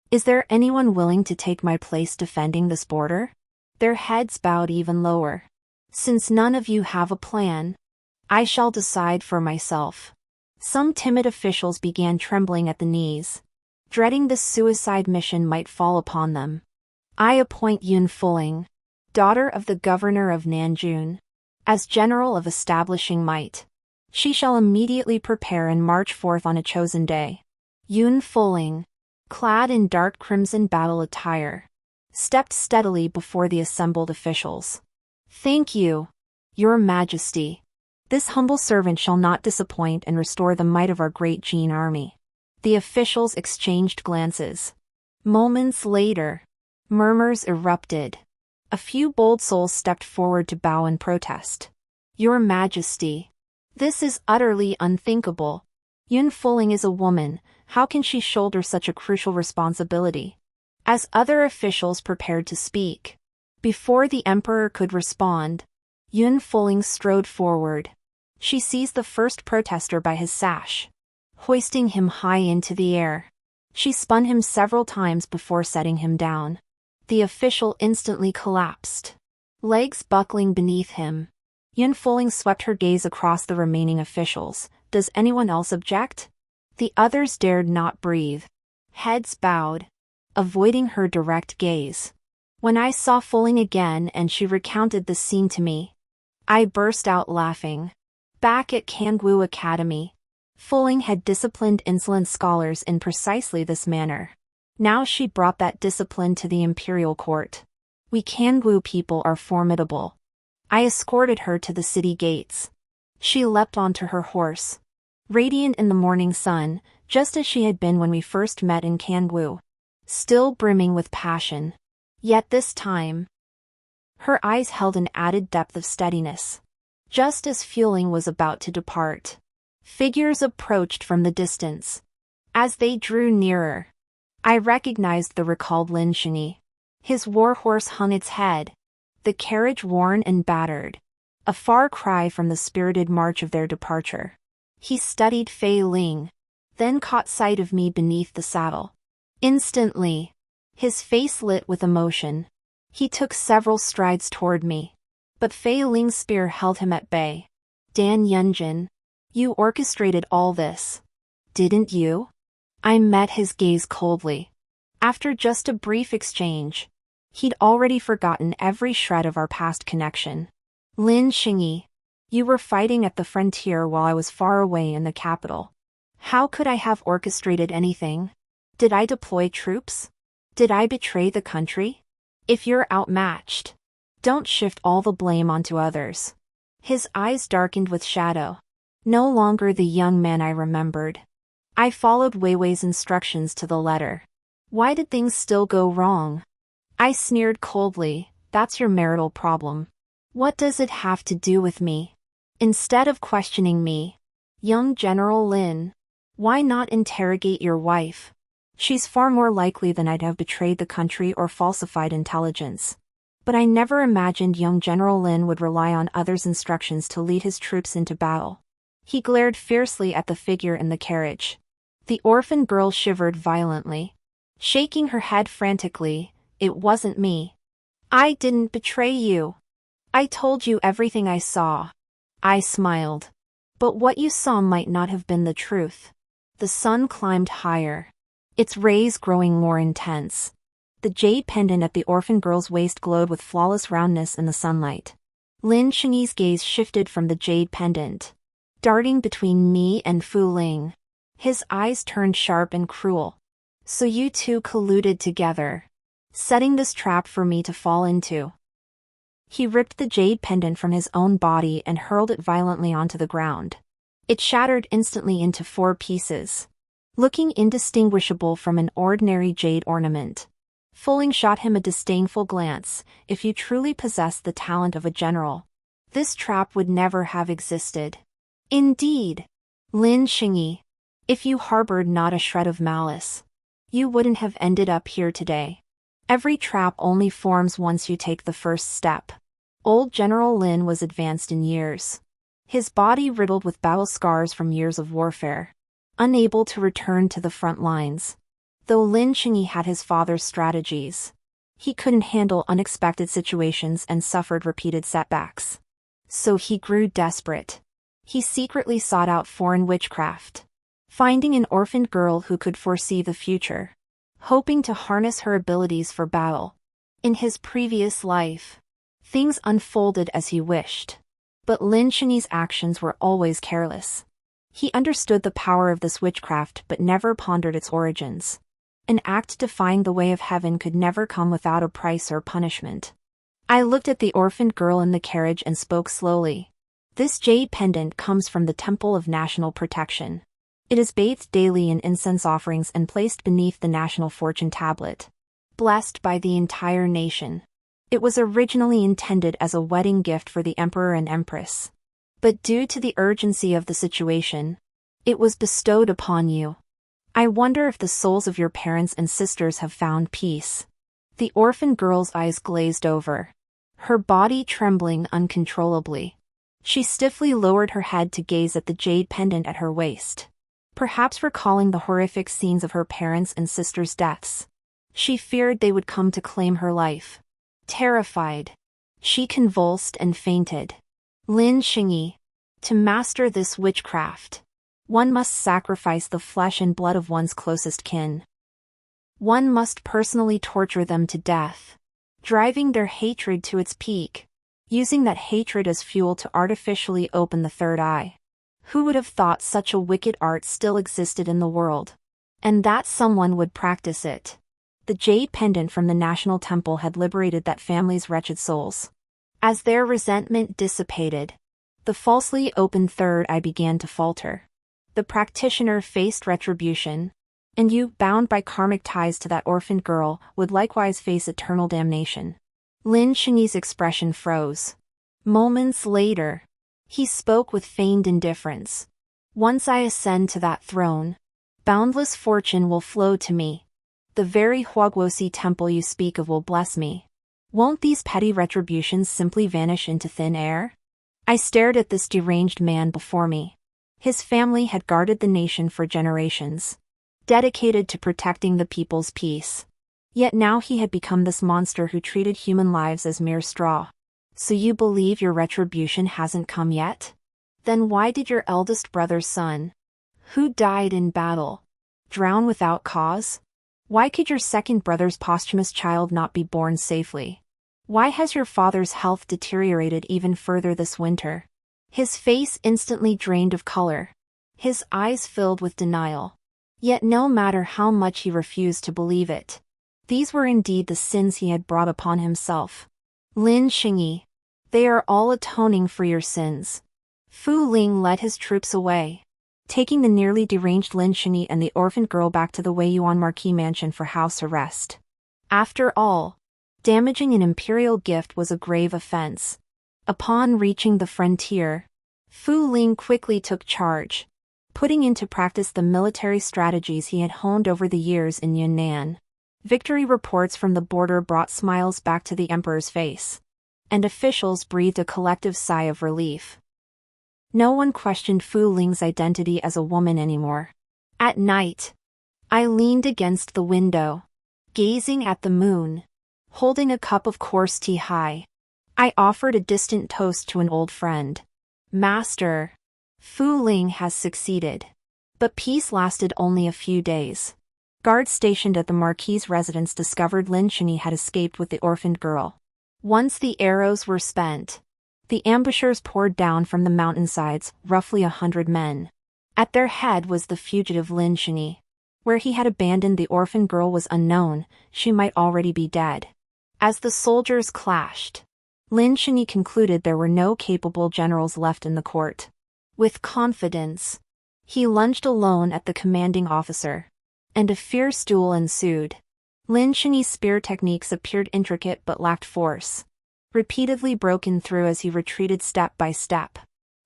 Is there anyone willing to take my place defending this border? Their heads bowed even lower. Since none of you have a plan, I shall decide for myself. Some timid officials began trembling at the knees, dreading this suicide mission might fall upon them. I appoint Yun Fuling, daughter of the governor of Nanjun, as general of establishing might. She shall immediately prepare and march forth on a chosen day. Yun Fuling, clad in dark crimson battle attire, stepped steadily before the assembled officials. Thank you, Your Majesty. This humble servant shall not disappoint and restore the might of our great Jin army. The officials exchanged glances. Moments later, murmurs erupted. A few bold souls stepped forward to bow in protest. Your Majesty, this is utterly unthinkable. Yun Fuling is a woman. How can she shoulder such a crucial responsibility? As other officials prepared to speak, before the emperor could respond, Yun Fuling strode forward. She seized the first protester by his sash, hoisting him high into the air. She spun him several times before setting him down. The official instantly collapsed, legs buckling beneath him. Yun Fuling swept her gaze across the remaining officials. Does anyone else object? The others dared not breathe, heads bowed, avoiding her direct gaze. When I saw Fuling again and she recounted the scene to me, I burst out laughing. Back at Kangwu Academy, Fuling had disciplined insolent scholars in precisely this manner. Now she brought that discipline to the imperial court. We Kangwu people are formidable. I escorted her to the city gates. She leapt onto her horse, radiant in the morning sun, just as she had been when we first met in Kangwu, still brimming with passion. Yet this time, her eyes held an added depth of steadiness. Just as Fuling was about to depart, figures approached from the distance. As they drew nearer, I recognized the recalled Lin Xingyi. His warhorse hung its head, the carriage worn and battered, a far cry from the spirited march of their departure. He studied Fei Ling, then caught sight of me beneath the saddle. Instantly, his face lit with emotion. He took several strides toward me, but Fei Ling's spear held him at bay. Dan Yunjin, you orchestrated all this, didn't you? I met his gaze coldly. After just a brief exchange, he'd already forgotten every shred of our past connection. Lin Xingyi, you were fighting at the frontier while I was far away in the capital. How could I have orchestrated anything? Did I deploy troops? Did I betray the country? If you're outmatched, don't shift all the blame onto others. His eyes darkened with shadow. No longer the young man I remembered. I followed Wei Wei's instructions to the letter. Why did things still go wrong? I sneered coldly, that's your marital problem. What does it have to do with me? Instead of questioning me, young General Lin, why not interrogate your wife? She's far more likely than I'd have betrayed the country or falsified intelligence. But I never imagined young General Lin would rely on others' instructions to lead his troops into battle. He glared fiercely at the figure in the carriage. The orphan girl shivered violently. Shaking her head frantically, it wasn't me. I didn't betray you. I told you everything I saw. I smiled. But what you saw might not have been the truth. The sun climbed higher, its rays growing more intense. The jade pendant at the orphan girl's waist glowed with flawless roundness in the sunlight. Lin Shengyi's gaze shifted from the jade pendant, darting between me and Fu Ling. His eyes turned sharp and cruel. So you two colluded together, setting this trap for me to fall into. He ripped the jade pendant from his own body and hurled it violently onto the ground. It shattered instantly into 4 pieces, looking indistinguishable from an ordinary jade ornament. Fu Ling shot him a disdainful glance. If you truly possessed the talent of a general, this trap would never have existed. Indeed, Lin Shengyi, if you harbored not a shred of malice, you wouldn't have ended up here today. Every trap only forms once you take the first step. Old General Lin was advanced in years, his body riddled with battle scars from years of warfare, unable to return to the front lines. Though Lin Shengyi had his father's strategies, he couldn't handle unexpected situations and suffered repeated setbacks. So he grew desperate. He secretly sought out foreign witchcraft, finding an orphaned girl who could foresee the future, hoping to harness her abilities for battle. In his previous life, things unfolded as he wished. But Lin Shengyi's actions were always careless. He understood the power of this witchcraft but never pondered its origins. An act defying the way of heaven could never come without a price or punishment. I looked at the orphaned girl in the carriage and spoke slowly. This jade pendant comes from the Temple of National Protection. It is bathed daily in incense offerings and placed beneath the national fortune tablet, blessed by the entire nation. It was originally intended as a wedding gift for the emperor and empress. But due to the urgency of the situation, it was bestowed upon you. I wonder if the souls of your parents and sisters have found peace. The orphan girl's eyes glazed over, her body trembling uncontrollably. She stiffly lowered her head to gaze at the jade pendant at her waist, perhaps recalling the horrific scenes of her parents' and sisters' deaths. She feared they would come to claim her life. Terrified, she convulsed and fainted. Lin Shengyi, to master this witchcraft, one must sacrifice the flesh and blood of one's closest kin. One must personally torture them to death, driving their hatred to its peak, using that hatred as fuel to artificially open the third eye. Who would have thought such a wicked art still existed in the world? And that someone would practice it. The jade pendant from the National Temple had liberated that family's wretched souls. As their resentment dissipated, the falsely opened third eye began to falter. The practitioner faced retribution, and you, bound by karmic ties to that orphaned girl, would likewise face eternal damnation. Lin Shengyi's expression froze. Moments later, he spoke with feigned indifference. Once I ascend to that throne, boundless fortune will flow to me. The very Huaguosi temple you speak of will bless me. Won't these petty retributions simply vanish into thin air? I stared at this deranged man before me. His family had guarded the nation for generations, dedicated to protecting the people's peace. Yet now he had become this monster who treated human lives as mere straw. So you believe your retribution hasn't come yet? Then why did your eldest brother's son, who died in battle, drown without cause? Why could your second brother's posthumous child not be born safely? Why has your father's health deteriorated even further this winter? His face instantly drained of color, his eyes filled with denial. Yet no matter how much he refused to believe it, these were indeed the sins he had brought upon himself. Lin Shengyi, they are all atoning for your sins. Fu Ling led his troops away. taking the nearly deranged Lin Shinyi and the orphaned girl back to the Weiyuan Marquis mansion for house arrest. After all, damaging an imperial gift was a grave offense. Upon reaching the frontier, Fu Ling quickly took charge, putting into practice the military strategies he had honed over the years in Yunnan. Victory reports from the border brought smiles back to the emperor's face, and officials breathed a collective sigh of relief. No one questioned Fu Ling's identity as a woman anymore. At night, I leaned against the window, gazing at the moon, holding a cup of coarse tea high. I offered a distant toast to an old friend. Master, Fu Ling has succeeded. But peace lasted only a few days. Guards stationed at the Marquis's residence discovered Lin Shinyi had escaped with the orphaned girl. Once the arrows were spent, the ambushers poured down from the mountainsides, roughly 100 men. At their head was the fugitive Lin Shinyi. Where he had abandoned the orphan girl was unknown, she might already be dead. As the soldiers clashed, Lin Shinyi concluded there were no capable generals left in the court. With confidence, he lunged alone at the commanding officer, and a fierce duel ensued. Lin Shinyi's spear techniques appeared intricate but lacked force, repeatedly broken through as he retreated step by step.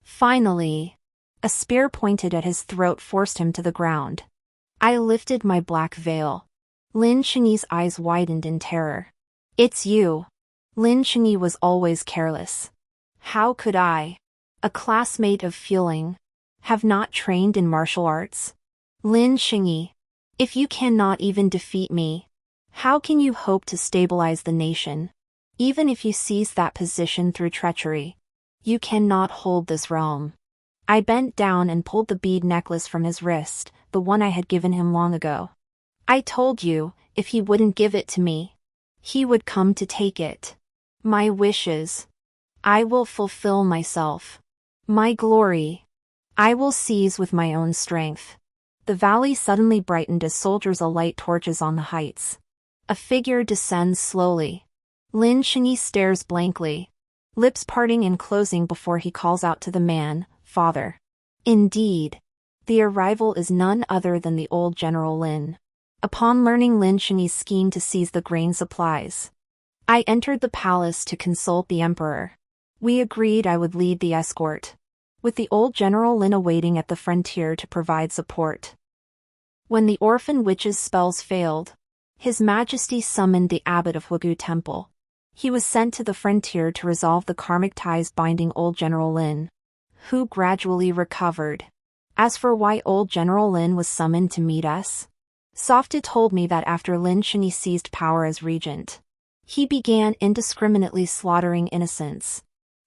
Finally, a spear pointed at his throat forced him to the ground. I lifted my black veil. Lin Shinyi's eyes widened in terror. "It's you." Lin Shinyi was always careless. How could I, a classmate of Fu Ling, have not trained in martial arts? Lin Shinyi, if you cannot even defeat me, how can you hope to stabilize the nation? Even if you seize that position through treachery, you cannot hold this realm. I bent down and pulled the bead necklace from his wrist, the one I had given him long ago. I told you, if he wouldn't give it to me, he would come to take it. My wishes, I will fulfill myself. My glory, I will seize with my own strength. The valley suddenly brightened as soldiers alight torches on the heights. A figure descends slowly. Lin Shinyi stares blankly, lips parting and closing before he calls out to the man, "Father." Indeed, the arrival is none other than the old General Lin. Upon learning Lin Shinyi's scheme to seize the grain supplies, I entered the palace to consult the emperor. We agreed I would lead the escort, with the old General Lin awaiting at the frontier to provide support. When the orphan witch's spells failed, His Majesty summoned the abbot of Huagu Temple. He was sent to the frontier to resolve the karmic ties binding old General Lin, who gradually recovered. As for why old General Lin was summoned to meet us, Softa told me that after Lin Shinyi seized power as regent, he began indiscriminately slaughtering innocents,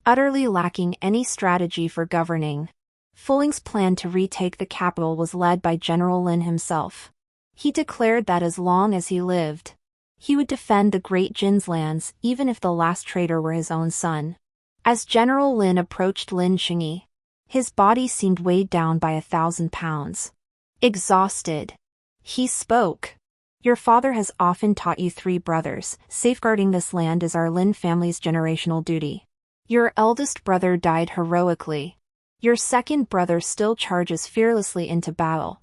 utterly lacking any strategy for governing. Fu Ling's plan to retake the capital was led by General Lin himself. He declared that as long as he lived, he would defend the Great Jin's lands even if the last traitor were his own son. As General Lin approached Lin Shinyi, his body seemed weighed down by 1,000 pounds. Exhausted, he spoke. "Your father has often taught you 3 brothers. Safeguarding this land is our Lin family's generational duty. Your eldest brother died heroically. Your second brother still charges fearlessly into battle.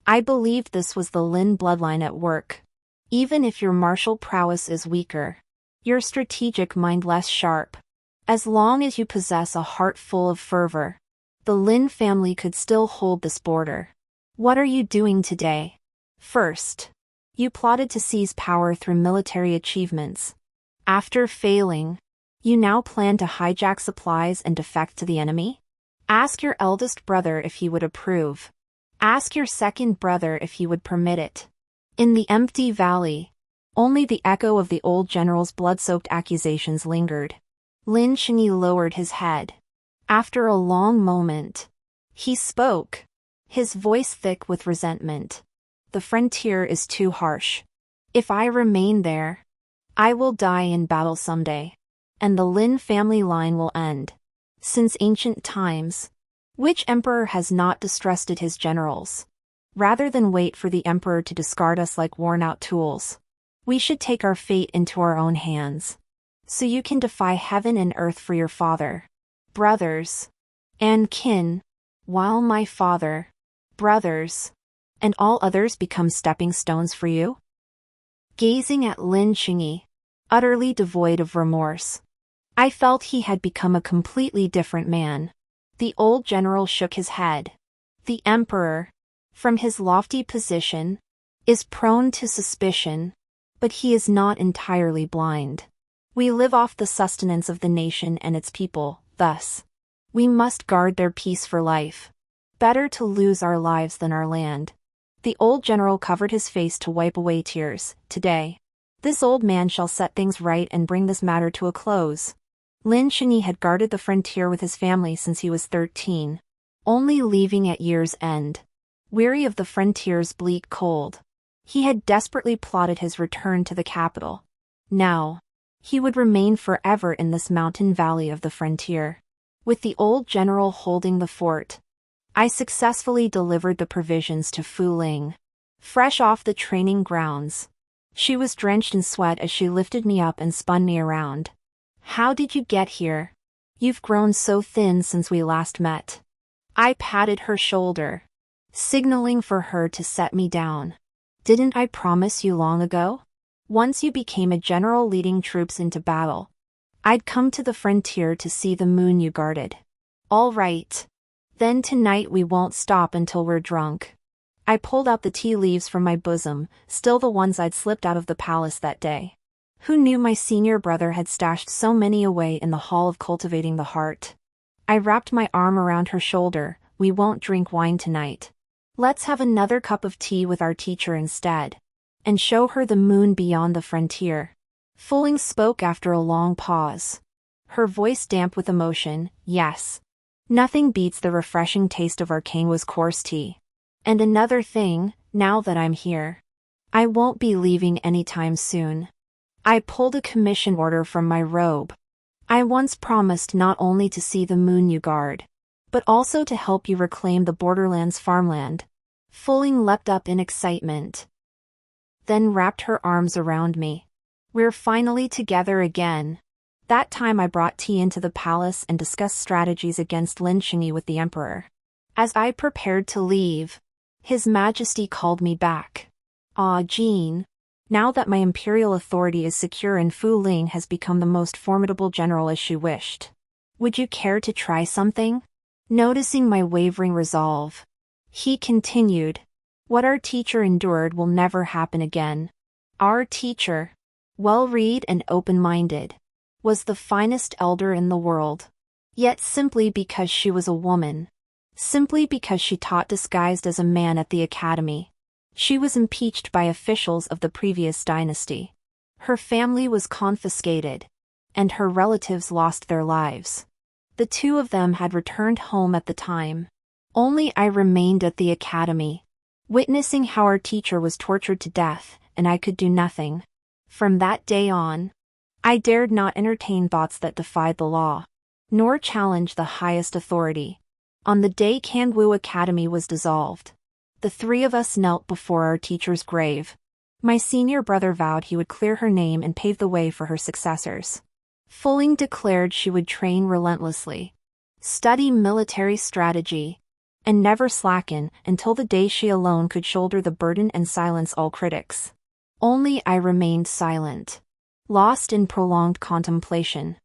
I believed this was the Lin bloodline at work. Even if your martial prowess is weaker, your strategic mind less sharp, as long as you possess a heart full of fervor, the Lin family could still hold this border. What are you doing today? First, you plotted to seize power through military achievements. After failing, you now plan to hijack supplies and defect to the enemy? Ask your eldest brother if he would approve. Ask your second brother if he would permit it." In the empty valley, only the echo of the old general's blood-soaked accusations lingered. Lin Shinyi lowered his head. After a long moment, he spoke, his voice thick with resentment. "The frontier is too harsh. If I remain there, I will die in battle someday, and the Lin family line will end. Since ancient times, which emperor has not distrusted his generals? Rather than wait for the emperor to discard us like worn-out tools, we should take our fate into our own hands. So you can defy heaven and earth for your father, brothers, and kin, while my father, brothers, and all others become stepping stones for you? Gazing at Lin Xingyi, utterly devoid of remorse, I felt he had become a completely different man. The old general shook his head. The emperor, from his lofty position, is prone to suspicion, but he is not entirely blind. We live off the sustenance of the nation and its people, thus, we must guard their peace for life. Better to lose our lives than our land. The old general covered his face to wipe away tears. Today, this old man shall set things right and bring this matter to a close. Lin Xingyi had guarded the frontier with his family since he was 13, only leaving at year's end. Weary of the frontier's bleak cold, he had desperately plotted his return to the capital. Now, he would remain forever in this mountain valley of the frontier. With the old general holding the fort, I successfully delivered the provisions to Fu Ling. Fresh off the training grounds, she was drenched in sweat as she lifted me up and spun me around. How did you get here? You've grown so thin since we last met. I patted her shoulder, signaling for her to set me down. Didn't I promise you long ago? Once you became a general leading troops into battle, I'd come to the frontier to see the moon you guarded. All right. Then tonight we won't stop until we're drunk. I pulled out the tea leaves from my bosom, still the ones I'd slipped out of the palace that day. Who knew my senior brother had stashed so many away in the hall of cultivating the heart? I wrapped my arm around her shoulder. We won't drink wine tonight. Let's have another cup of tea with our teacher instead, and show her the moon beyond the frontier. Fu Ling spoke after a long pause, her voice damp with emotion. Yes. Nothing beats the refreshing taste of our Kangwa's coarse tea. And another thing, now that I'm here, I won't be leaving anytime soon. I pulled a commission order from my robe. I once promised not only to see the moon you guard, but also to help you reclaim the borderlands farmland. Fu Ling leapt up in excitement, then wrapped her arms around me. We're finally together again. That time I brought tea into the palace and discussed strategies against Lin Xingyi with the emperor. As I prepared to leave, His Majesty called me back. Ah, Jean. Now that my imperial authority is secure and Fu Ling has become the most formidable general as she wished, would you care to try something? Noticing my wavering resolve, he continued, what our teacher endured will never happen again. Our teacher, well-read and open-minded, was the finest elder in the world. Yet simply because she was a woman, simply because she taught disguised as a man at the academy, she was impeached by officials of the previous dynasty. Her family was confiscated, and her relatives lost their lives. The two of them had returned home at the time. Only I remained at the academy, witnessing how our teacher was tortured to death, and I could do nothing. From that day on, I dared not entertain thoughts that defied the law, nor challenge the highest authority. On the day Kangwu Academy was dissolved, the three of us knelt before our teacher's grave. My senior brother vowed he would clear her name and pave the way for her successors. Fu Ling declared she would train relentlessly, study military strategy, and never slacken until the day she alone could shoulder the burden and silence all critics. Only I remained silent, lost in prolonged contemplation.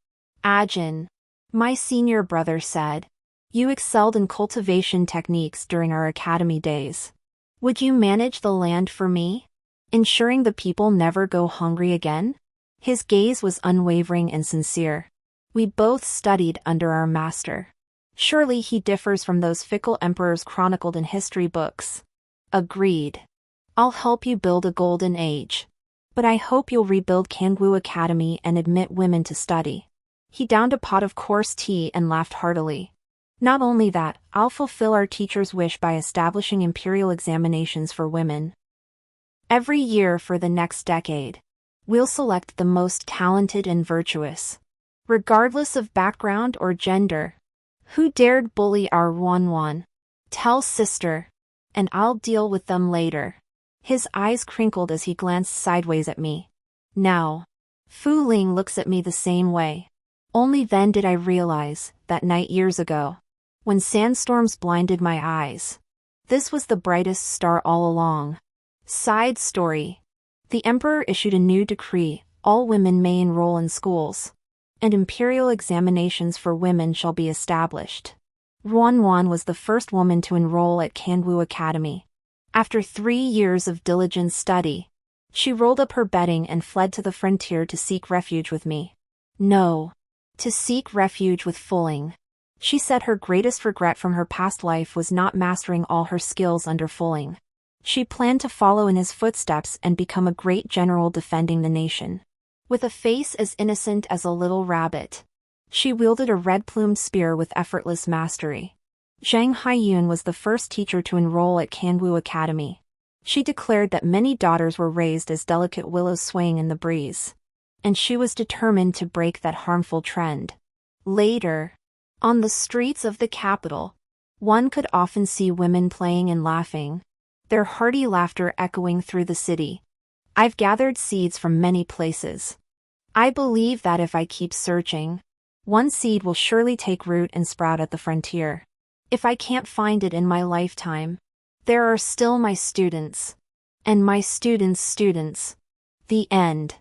Ajin, my senior brother said, you excelled in cultivation techniques during our academy days. Would you manage the land for me, ensuring the people never go hungry again? His gaze was unwavering and sincere. We both studied under our master. Surely he differs from those fickle emperors chronicled in history books. Agreed. I'll help you build a golden age. But I hope you'll rebuild Kangwu Academy and admit women to study. He downed a pot of coarse tea and laughed heartily. Not only that, I'll fulfill our teacher's wish by establishing imperial examinations for women. Every year for the next decade, we'll select the most talented and virtuous, regardless of background or gender. Who dared bully our Wanwan? Tell sister, and I'll deal with them later. His eyes crinkled as he glanced sideways at me. Now, Fu Ling looks at me the same way. Only then did I realize, that night years ago, when sandstorms blinded my eyes, This was the brightest star all along. Side story. The emperor issued a new decree: all women may enroll in schools, and imperial examinations for women shall be established. Ruan was the first woman to enroll at Kangwoo Academy. After 3 years of diligent study, she rolled up her bedding and fled to the frontier to seek refuge with me. No. To seek refuge with Fulling. She said her greatest regret from her past life was not mastering all her skills under Fulling. She planned to follow in his footsteps and become a great general defending the nation. With a face as innocent as a little rabbit, she wielded a red-plumed spear with effortless mastery. Zhang Haiyun was the first teacher to enroll at Kangwoo Academy. She declared that many daughters were raised as delicate willows swaying in the breeze, and she was determined to break that harmful trend. Later, on the streets of the capital, one could often see women playing and laughing, their hearty laughter echoing through the city. I've gathered seeds from many places. I believe that if I keep searching, one seed will surely take root and sprout at the frontier. If I can't find it in my lifetime, there are still my students. And my students' students. The end.